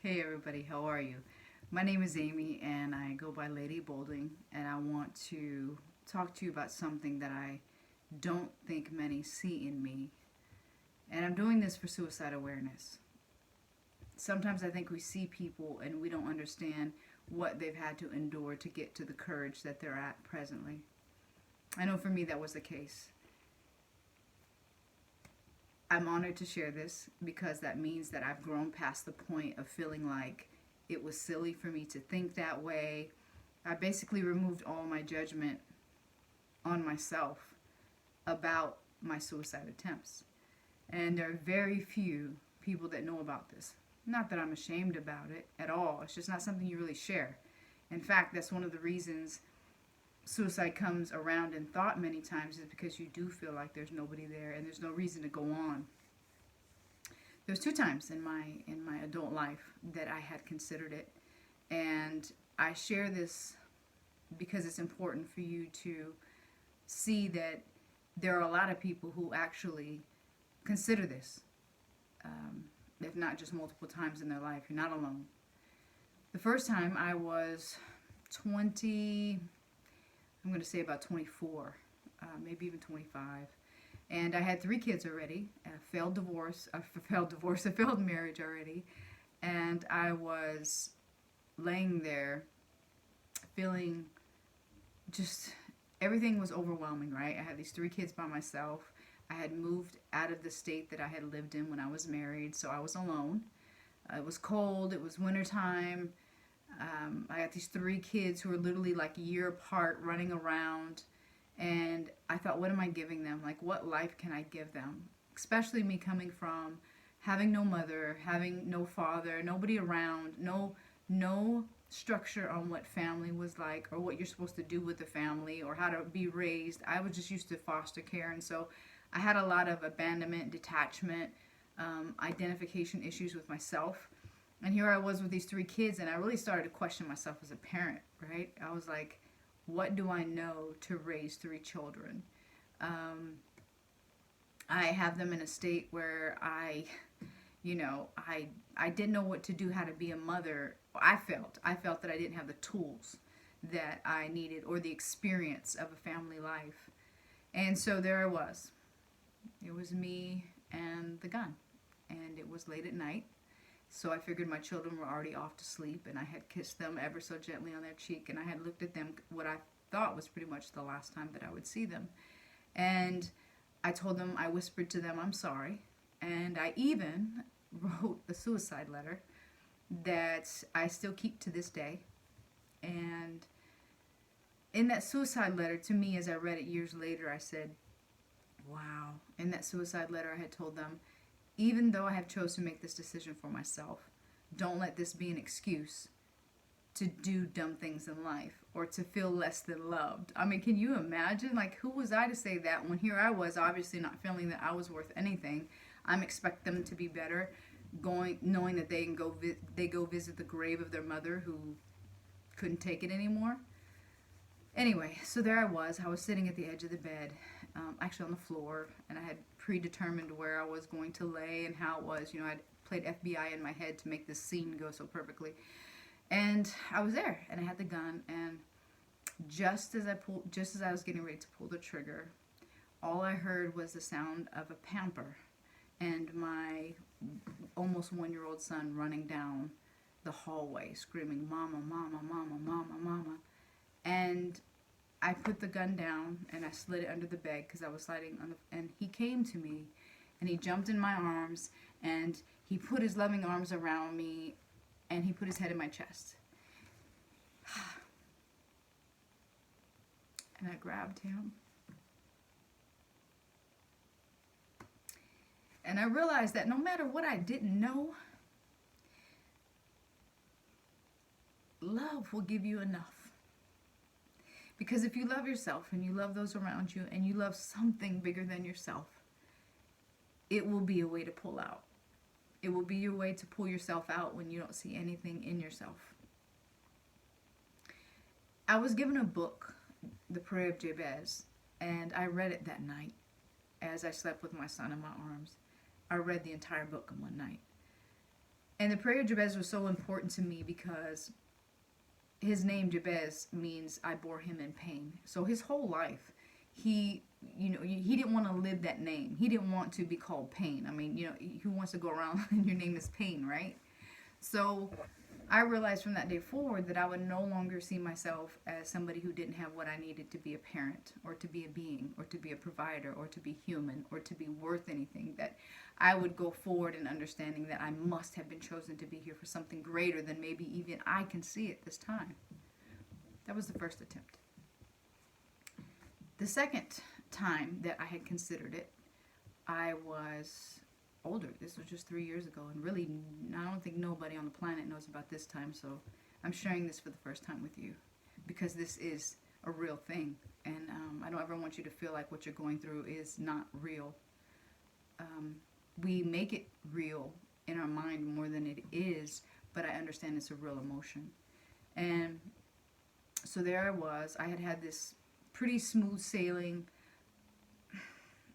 Hey everybody, how are you? My name is Amy and I go by Lady Bolding, and I want to talk to you about something that I don't think many see in me. And I'm doing this for suicide awareness. Sometimes I think we see people and we don't understand what they've had to endure to get to the courage that they're at presently. I know for me that was the case. I'm honored to share this because that means that I've grown past the point of feeling like it was silly for me to think that way. I basically removed all my judgment on myself about my suicide attempts. And there are very few people that know about this. Not that I'm ashamed about it at all, it's just not something you really share. In fact, that's one of the reasons suicide comes around in thought many times, is because you do feel like there's nobody there and there's no reason to go on. There's two times in my adult life that I had considered it, and I share this because it's important for you to see that there are a lot of people who actually consider this, if not just multiple times in their life. You're not alone. The first time I was 20, I'm going to say about 24, maybe even 25. And I had 3 kids already, a failed marriage already. And I was laying there feeling just, everything was overwhelming, right? I had these 3 kids by myself. I had moved out of the state that I had lived in when I was married, so I was alone. It was cold, it was wintertime. I got these 3 kids who were literally like a year apart, running around, and I thought, what am I giving them? Like, what life can I give them? Especially me coming from having no mother, having no father, nobody around, no structure on what family was like or what you're supposed to do with the family or how to be raised. I was just used to foster care, and so I had a lot of abandonment, detachment, identification issues with myself. And here I was with these 3 kids, and I really started to question myself as a parent, right? I was like, what do I know to raise 3 children? I have them in a state where I didn't know what to do, how to be a mother. I felt that I didn't have the tools that I needed or the experience of a family life. And so there I was. It was me and the gun. And it was late at night. So I figured my children were already off to sleep, and I had kissed them ever so gently on their cheek, and I had looked at them, what I thought was pretty much the last time that I would see them. And I told them, I whispered to them, I'm sorry. And I even wrote a suicide letter that I still keep to this day. And in that suicide letter, to me, as I read it years later, I said, wow. In that suicide letter, I had told them, even though I have chosen to make this decision for myself, don't let this be an excuse to do dumb things in life or to feel less than loved. I mean, can you imagine? Like, who was I to say that when here I was, obviously not feeling that I was worth anything? I'm expecting them to be better, knowing that they can go visit the grave of their mother who couldn't take it anymore. Anyway, so there I was sitting at the edge of the bed, actually on the floor, and I had predetermined where I was going to lay and how it was. I'd played FBI in my head to make this scene go so perfectly. And I was there, and I had the gun, and just as I was getting ready to pull the trigger, all I heard was the sound of a pamper and my almost 1-year-old son running down the hallway screaming, "Mama, mama, mama, mama, mama." And I put the gun down and I slid it under the bed because I was sliding and he came to me and he jumped in my arms and he put his loving arms around me and he put his head in my chest. And I grabbed him. And I realized that no matter what I didn't know, love will give you enough. Because if you love yourself and you love those around you and you love something bigger than yourself, it will be a way to pull out. It will be your way to pull yourself out when you don't see anything in yourself. I was given a book, The Prayer of Jabez, and I read it that night as I slept with my son in my arms. I read the entire book in one night. And the prayer of Jabez was so important to me because his name Jabez means I bore him in pain. So his whole life, he, he didn't want to live that name. He didn't want to be called pain. I mean, who wants to go around and your name is pain, right? So I realized from that day forward that I would no longer see myself as somebody who didn't have what I needed to be a parent, or to be a being, or to be a provider, or to be human, or to be worth anything. That I would go forward in understanding that I must have been chosen to be here for something greater than maybe even I can see at this time. That was the first attempt. The second time that I had considered it, I was older. This was just 3 years ago, and really, I don't think nobody on the planet knows about this time, so I'm sharing this for the first time with you, because this is a real thing, and I don't ever want you to feel like what you're going through is not real. We make it real in our mind more than it is, but I understand it's a real emotion. And so there I was. I had this pretty smooth sailing,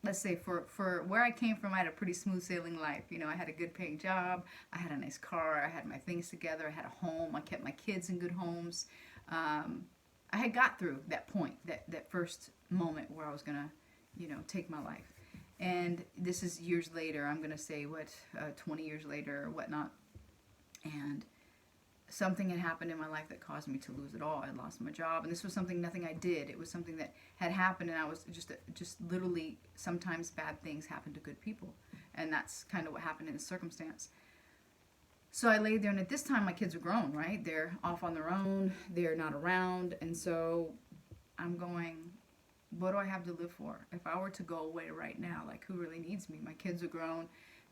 let's say for where I came from, I had a pretty smooth sailing life. I had a good paying job, I had a nice car, I had my things together, I had a home, I kept my kids in good homes. I had got through that point, that first moment where I was gonna, take my life. And this is years later, I'm gonna say 20 years later or whatnot. And something had happened in my life that caused me to lose it all. I lost my job, and this was nothing I did. It was something that had happened, and I was just literally, sometimes bad things happen to good people, and that's kind of what happened in this circumstance. So I laid there, and at this time my kids are grown, right? They're off on their own, they're not around, and so I'm going, what do I have to live for? If I were to go away right now, like, who really needs me? My kids are grown,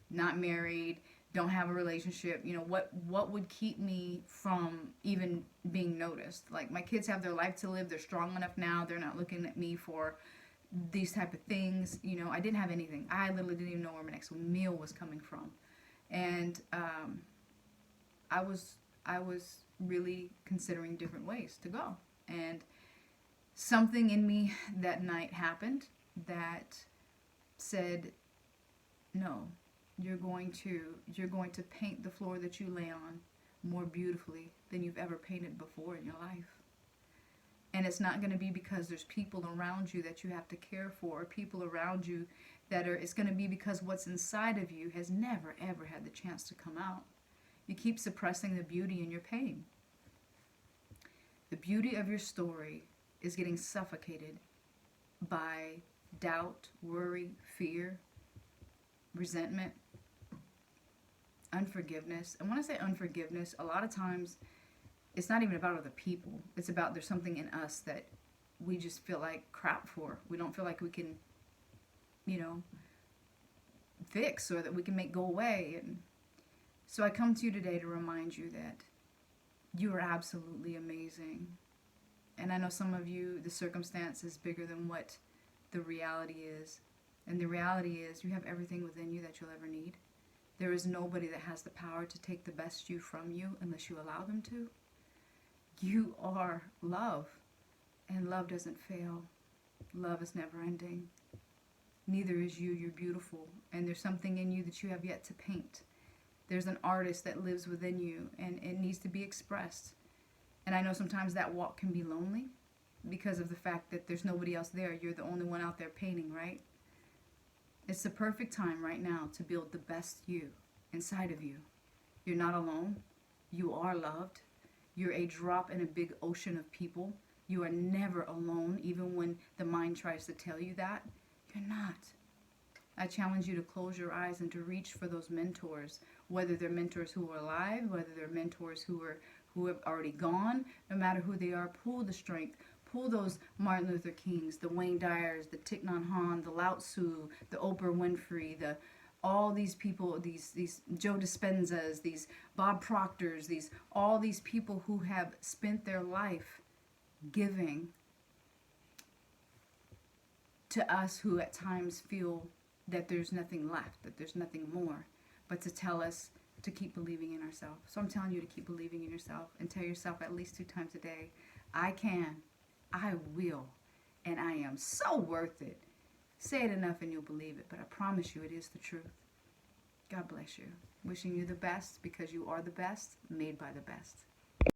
not married, don't have a relationship. What would keep me from even being noticed? Like, my kids have their life to live. They're strong enough now. They're not looking at me for these type of things. I didn't have anything. I literally didn't even know where my next meal was coming from. And I was really considering different ways to go. And something in me that night happened that said, no. You're going to paint the floor that you lay on more beautifully than you've ever painted before in your life. And it's not going to be because there's people around you that you have to care for, or people around you it's going to be because what's inside of you has never ever had the chance to come out. You keep suppressing the beauty in your pain. The beauty of your story is getting suffocated by doubt, worry, fear, resentment, unforgiveness. And when I say unforgiveness, a lot of times it's not even about other people. It's about there's something in us that we just feel like crap for. We don't feel like we can, fix, or that we can make go away. And so I come to you today to remind you that you are absolutely amazing. And I know some of you, the circumstance is bigger than what the reality is. And the reality is you have everything within you that you'll ever need. There is nobody that has the power to take the best you from you unless you allow them to. You are love, and love doesn't fail. Love is never ending. Neither is you. You're beautiful, and there's something in you that you have yet to paint. There's an artist that lives within you, and it needs to be expressed. And I know sometimes that walk can be lonely because of the fact that there's nobody else there. You're the only one out there painting, right? It's the perfect time right now to build the best you inside of you. You're not alone. You are loved. You're a drop in a big ocean of people. You are never alone, even when the mind tries to tell you that. You're not. I challenge you to close your eyes and to reach for those mentors, whether they're mentors who are alive, whether they're mentors who have already gone. No matter who they are, pull the strength. Pull those Martin Luther Kings, the Wayne Dyers, the Thich Nhat Hanh, the Lao Tzu, the Oprah Winfrey, all these people, these Joe Dispenzas, these Bob Proctors, all these people who have spent their life giving to us who at times feel that there's nothing left, that there's nothing more, but to tell us to keep believing in ourselves. So I'm telling you to keep believing in yourself, and tell yourself at least 2 times a day, I can. I will, and I am so worth it. Say it enough and you'll believe it, but I promise you it is the truth. God bless you. Wishing you the best because you are the best, made by the best.